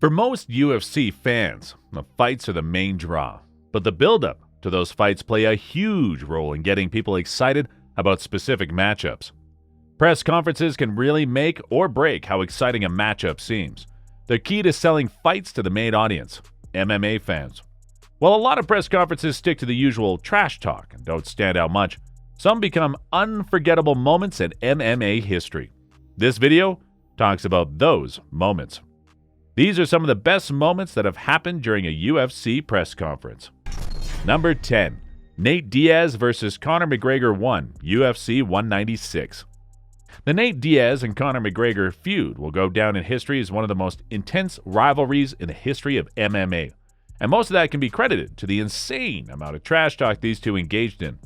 For most UFC fans, the fights are the main draw, but the build-up to those fights play a huge role in getting people excited about specific matchups. Press conferences can really make or break how exciting a matchup seems. They're key to selling fights to the main audience, MMA fans. While a lot of press conferences stick to the usual trash talk and don't stand out much, some become unforgettable moments in MMA history. This video talks about those moments. These are some of the best moments that have happened during a UFC press conference. Number 10. Nate Diaz versus Conor McGregor 1, UFC 196. The Nate Diaz and Conor McGregor feud will go down in history as one of the most intense rivalries in the history of MMA. And most of that can be credited to the insane amount of trash talk these two engaged in.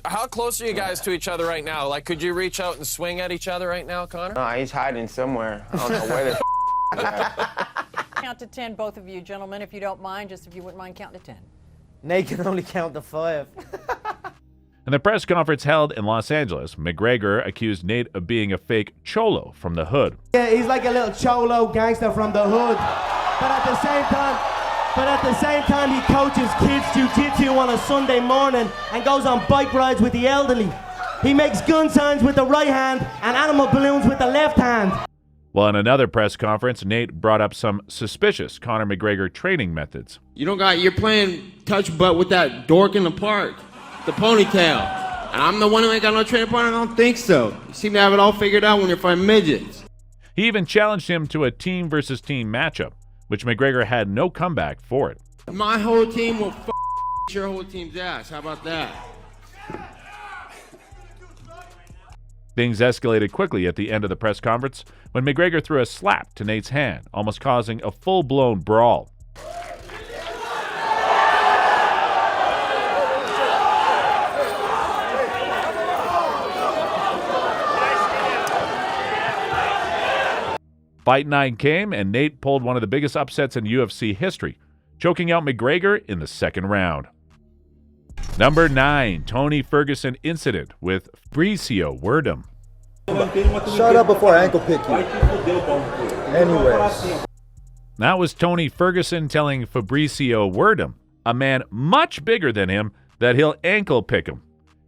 How close are you guys to each other right now? Like, could you reach out and swing at each other right now, Conor? No, he's hiding somewhere. I don't know where the Count to 10, both of you gentlemen, if you don't mind, just if you wouldn't mind counting to 10. Nate can only count to 5. In the press conference held in Los Angeles, McGregor accused Nate of being a fake cholo from the hood. Yeah, he's like a little cholo gangster from the hood. But at the same time, he coaches kids jiu-jitsu on a Sunday morning and goes on bike rides with the elderly. He makes gun signs with the right hand and animal balloons with the left hand. While in another press conference, Nate brought up some suspicious Conor McGregor training methods. You're playing touch butt with that dork in the park, the ponytail. And I'm the one who ain't got no training partner? I don't think so. You seem to have it all figured out when you're fighting midgets. He even challenged him to a team versus team matchup, which McGregor had no comeback for it. My whole team will your whole team's ass. How about that? Things escalated quickly at the end of the press conference when McGregor threw a slap to Nate's hand, almost causing a full-blown brawl. Fight night came, and Nate pulled one of the biggest upsets in UFC history, choking out McGregor in the second round. Number 9. Tony Ferguson incident with Fabricio Werdum. Shut up before I ankle pick you. Anyways. That was Tony Ferguson telling Fabricio Werdum, a man much bigger than him, that he'll ankle pick him.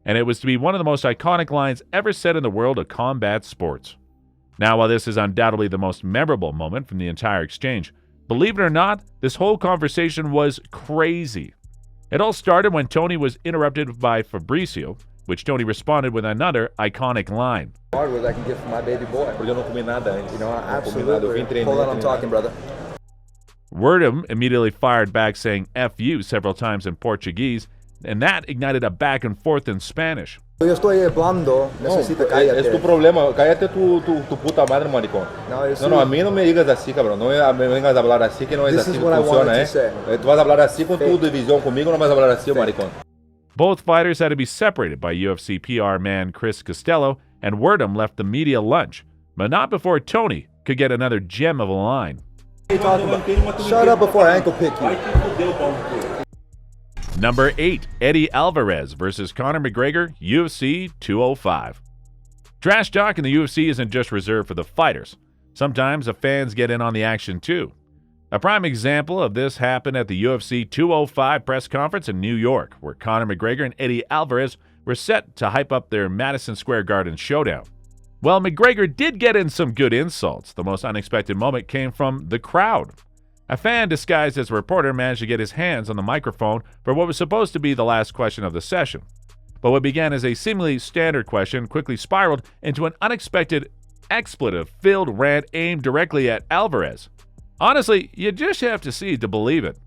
And it was to be one of the most iconic lines ever said in the world of combat sports. Now, while this is undoubtedly the most memorable moment from the entire exchange, believe it or not, this whole conversation was crazy. It all started when Tony was interrupted by Fabricio, which Tony responded with another iconic line. Hardware I can get for my baby boy. Porque eu não comi nada, hein? You know, absolutely. Hold on, I'm talking, brother. Werdum immediately fired back saying F you several times in Portuguese, and that ignited a back and forth in Spanish. Eu estoy hablando, necesita cállate. Es tu problema, cállate tu puta madre, maricón. No, a mí no me digas así, cabrón. No me vengas a hablar así, que no es así que funciona, Tu vas a hablar así con tu división, conmigo no vas a hablar así, maricón. Both fighters had to be separated by UFC PR man Chris Costello, and Werdum left the media lunch, but not before Tony could get another gem of a line. Shut up before I ankle pick you. Number 8. Eddie Alvarez versus Conor McGregor, UFC 205. Trash talk in the UFC isn't just reserved for the fighters. Sometimes the fans get in on the action too. A prime example of this happened at the UFC 205 press conference in New York, where Conor McGregor and Eddie Alvarez were set to hype up their Madison Square Garden showdown. Well, McGregor did get in some good insults. The most unexpected moment came from the crowd. A fan disguised as a reporter managed to get his hands on the microphone for what was supposed to be the last question of the session. But what began as a seemingly standard question quickly spiraled into an unexpected expletive-filled rant aimed directly at Alvarez. Honestly, you just have to see to believe it.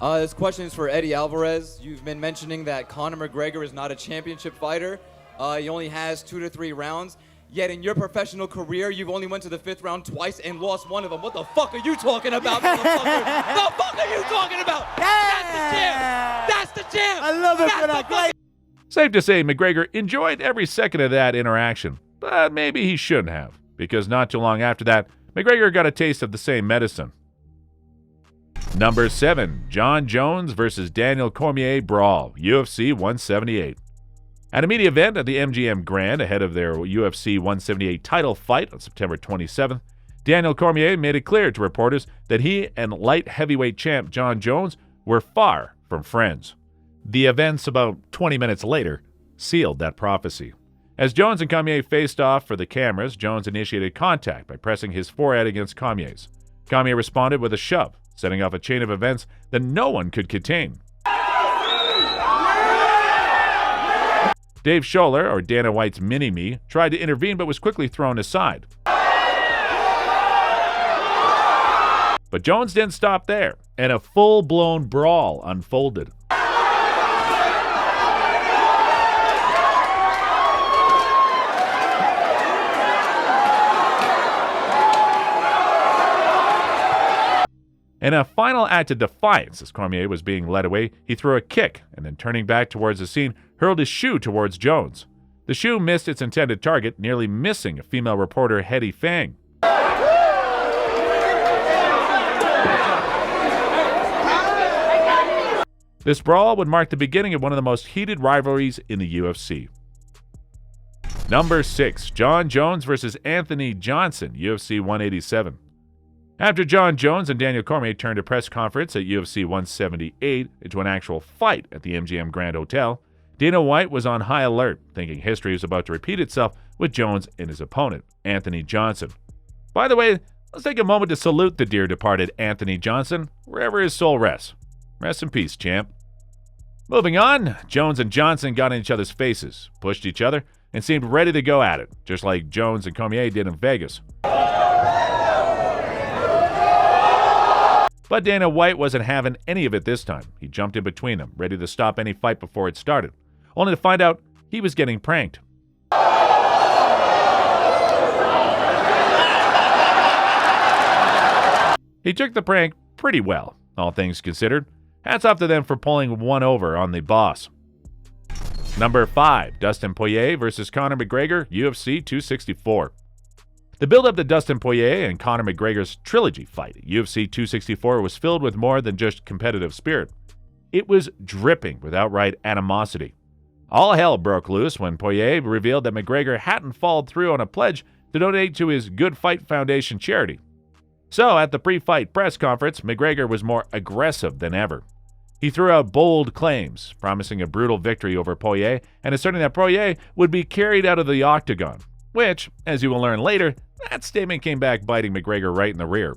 This question is for Eddie Alvarez. You've been mentioning that Conor McGregor is not a championship fighter. He only has 2 to 3 rounds. Yet in your professional career, you've only went to the 5th round twice and lost one of them. What the fuck are you talking about, motherfucker? The fuck are you talking about? Yeah! That's the jam! That's the jam! I love it for that guy. Safe to say, McGregor enjoyed every second of that interaction, but maybe he shouldn't have, because not too long after that, McGregor got a taste of the same medicine. Number 7. John Jones versus Daniel Cormier brawl, UFC 178. At a media event at the MGM Grand ahead of their UFC 178 title fight on September 27th, Daniel Cormier made it clear to reporters that he and light heavyweight champ Jon Jones were far from friends. The events about 20 minutes later sealed that prophecy. As Jones and Cormier faced off for the cameras, Jones initiated contact by pressing his forehead against Cormier's. Cormier responded with a shove, setting off a chain of events that no one could contain. Dave Scholler, or Dana White's mini-me, tried to intervene but was quickly thrown aside. But Jones didn't stop there, and a full-blown brawl unfolded. In a final act of defiance, as Cormier was being led away, he threw a kick and then, turning back towards the scene, hurled his shoe towards Jones. The shoe missed its intended target, nearly missing a female reporter, Hetty Fang. This brawl would mark the beginning of one of the most heated rivalries in the UFC. Number 6, Jon Jones versus Anthony Johnson, UFC 187. After Jon Jones and Daniel Cormier turned a press conference at UFC 178 into an actual fight at the MGM Grand Hotel, Dana White was on high alert, thinking history was about to repeat itself with Jones and his opponent, Anthony Johnson. By the way, let's take a moment to salute the dear departed Anthony Johnson, wherever his soul rests. Rest in peace, champ. Moving on, Jones and Johnson got in each other's faces, pushed each other, and seemed ready to go at it, just like Jones and Cormier did in Vegas. But Dana White wasn't having any of it this time. He jumped in between them, ready to stop any fight before it started, only to find out he was getting pranked. He took the prank pretty well, all things considered. Hats off to them for pulling one over on the boss. Number 5, Dustin Poirier versus Conor McGregor, UFC 264. The build-up to Dustin Poirier and Conor McGregor's trilogy fight at UFC 264 was filled with more than just competitive spirit. It was dripping with outright animosity. All hell broke loose when Poirier revealed that McGregor hadn't followed through on a pledge to donate to his Good Fight Foundation charity. So, at the pre-fight press conference, McGregor was more aggressive than ever. He threw out bold claims, promising a brutal victory over Poirier and asserting that Poirier would be carried out of the octagon, which, as you will learn later, that statement came back biting McGregor right in the rear.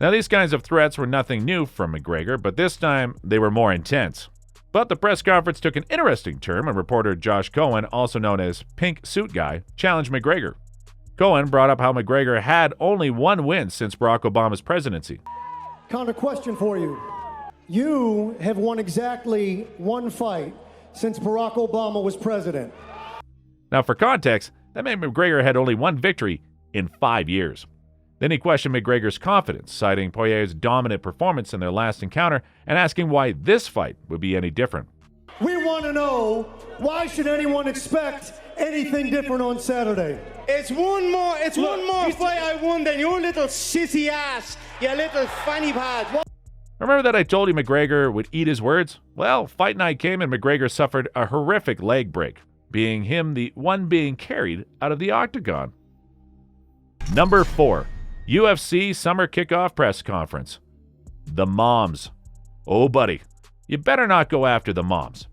Now, these kinds of threats were nothing new from McGregor, but this time they were more intense. But the press conference took an interesting turn when reporter Josh Cohen, also known as Pink Suit Guy, challenged McGregor. Cohen brought up how McGregor had only one win since Barack Obama's presidency. Conor, question for you. You have won exactly one fight since Barack Obama was president. Now, for context, that meant McGregor had only one victory in 5 years. Then he questioned McGregor's confidence, citing Poirier's dominant performance in their last encounter and asking why this fight would be any different. We want to know, why should anyone expect anything different on Saturday? It's one more fight I won than your little sissy ass, you little fanny pad. Remember that I told you McGregor would eat his words? Well, fight night came and McGregor suffered a horrific leg break, being him the one being carried out of the octagon. Number 4, UFC Summer Kickoff Press Conference. The moms. Oh, buddy, you better not go after the moms.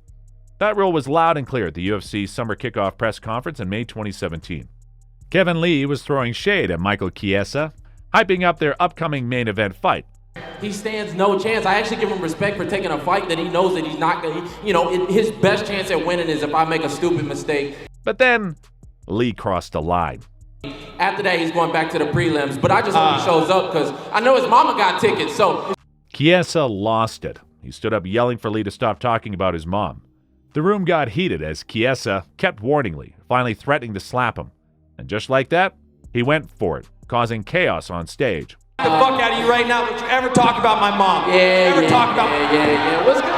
That rule was loud and clear at the UFC Summer Kickoff Press Conference in May 2017. Kevin Lee was throwing shade at Michael Chiesa, hyping up their upcoming main event fight. He stands no chance. I actually give him respect for taking a fight that he knows that he's not going to, his best chance at winning is if I make a stupid mistake. But then, Lee crossed the line. After that, he's going back to the prelims, but I just hope he shows up because I know his mama got tickets, so. Chiesa lost it. He stood up yelling for Lee to stop talking about his mom. The room got heated as Chiesa kept warning Lee, finally threatening to slap him. And just like that, he went for it, causing chaos on stage. The fuck out of you right now. Don't you ever talk about my mom. What's good?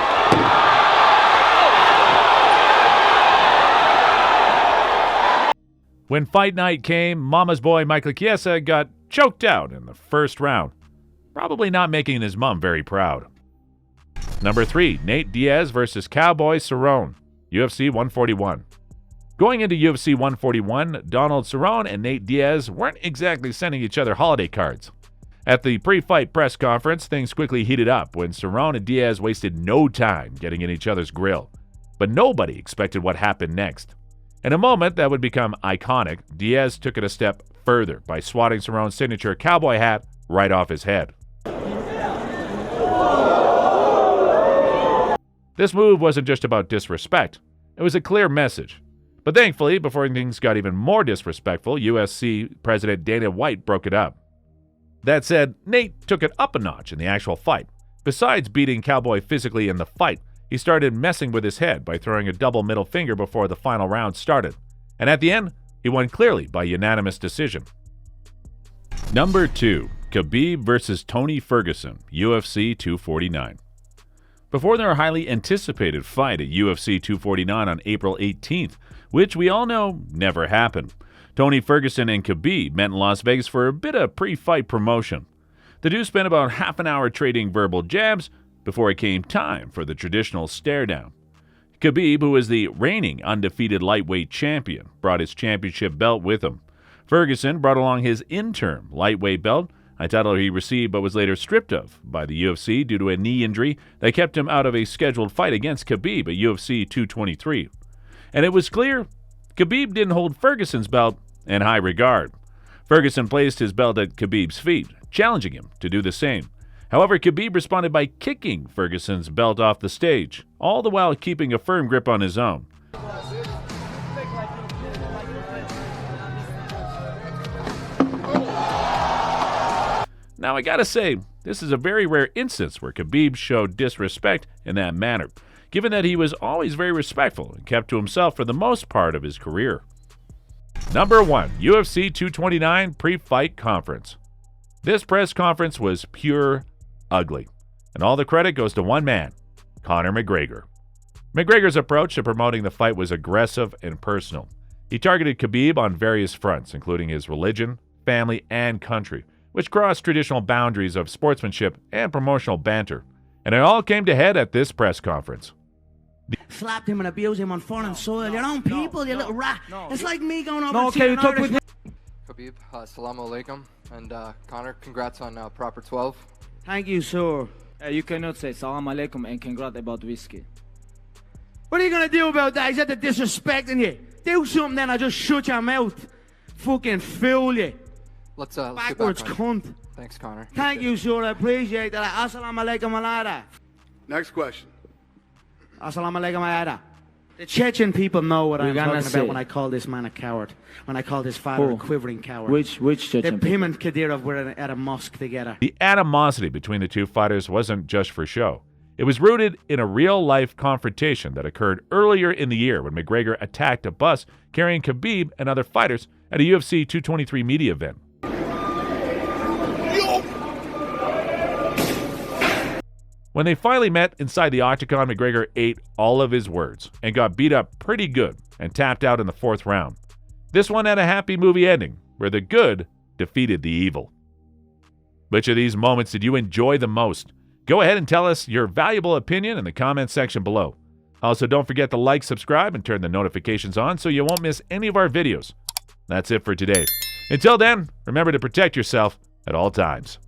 When fight night came, Mama's boy Michael Chiesa got choked out in the first round, probably not making his mom very proud. Number 3, Nate Diaz versus Cowboy Cerrone, UFC 141. Going into UFC 141, Donald Cerrone and Nate Diaz weren't exactly sending each other holiday cards. At the pre-fight press conference, things quickly heated up when Cerrone and Diaz wasted no time getting in each other's grill. But nobody expected what happened next. In a moment that would become iconic, Diaz took it a step further by swatting Cerrone's signature cowboy hat right off his head. This move wasn't just about disrespect. It was a clear message. But thankfully, before things got even more disrespectful, UFC President Dana White broke it up. That said, Nate took it up a notch in the actual fight. Besides beating Cowboy physically in the fight, he started messing with his head by throwing a double middle finger before the final round started. And at the end, he won clearly by unanimous decision. Number 2. Khabib versus Tony Ferguson, UFC 249. Before their highly anticipated fight at UFC 249 on April 18th, which we all know never happened, Tony Ferguson and Khabib met in Las Vegas for a bit of pre-fight promotion. The two spent about half an hour trading verbal jabs before it came time for the traditional stare-down. Khabib, who is the reigning undefeated lightweight champion, brought his championship belt with him. Ferguson brought along his interim lightweight belt, a title he received but was later stripped of by the UFC due to a knee injury that kept him out of a scheduled fight against Khabib at UFC 223. And it was clear Khabib didn't hold Ferguson's belt in high regard. Ferguson placed his belt at Khabib's feet, challenging him to do the same. However, Khabib responded by kicking Ferguson's belt off the stage, all the while keeping a firm grip on his own. Now, I gotta say, this is a very rare instance where Khabib showed disrespect in that manner, given that he was always very respectful and kept to himself for the most part of his career. Number 1. UFC 229 Pre-Fight Conference. This press conference was pure ugly, and all the credit goes to one man, Conor McGregor. McGregor's approach to promoting the fight was aggressive and personal. He targeted Khabib on various fronts, including his religion, family, and country, which crossed traditional boundaries of sportsmanship and promotional banter. And it all came to head at this press conference. Slapped him and abused him on foreign soil. Your own people, you little rat. It's like me going over to you talk with me. Khabib, assalamu alaikum. And Conor, congrats on proper 12. Thank you, sir. You cannot say salam alaikum and congrats about whiskey. What are you going to do about that? Is that the disrespecting you? Do something then, I'll just shut your mouth. Fucking fool you. Let's backwards get back cunt. Thanks, Conor. Thank you, sir. I appreciate that. Assalamu alaikum alada. Next question. Assalamu alaikum alada. The Chechen people know what I'm talking about when I call this man a coward. When I call his father a quivering coward. Which Chechen people? Him and Kadyrov were at a mosque together. The animosity between the two fighters wasn't just for show. It was rooted in a real-life confrontation that occurred earlier in the year when McGregor attacked a bus carrying Khabib and other fighters at a UFC 223 media event. When they finally met inside the octagon, McGregor ate all of his words and got beat up pretty good and tapped out in the 4th round. This one had a happy movie ending where the good defeated the evil. Which of these moments did you enjoy the most? Go ahead and tell us your valuable opinion in the comments section below. Also, don't forget to like, subscribe, and turn the notifications on so you won't miss any of our videos. That's it for today. Until then, remember to protect yourself at all times.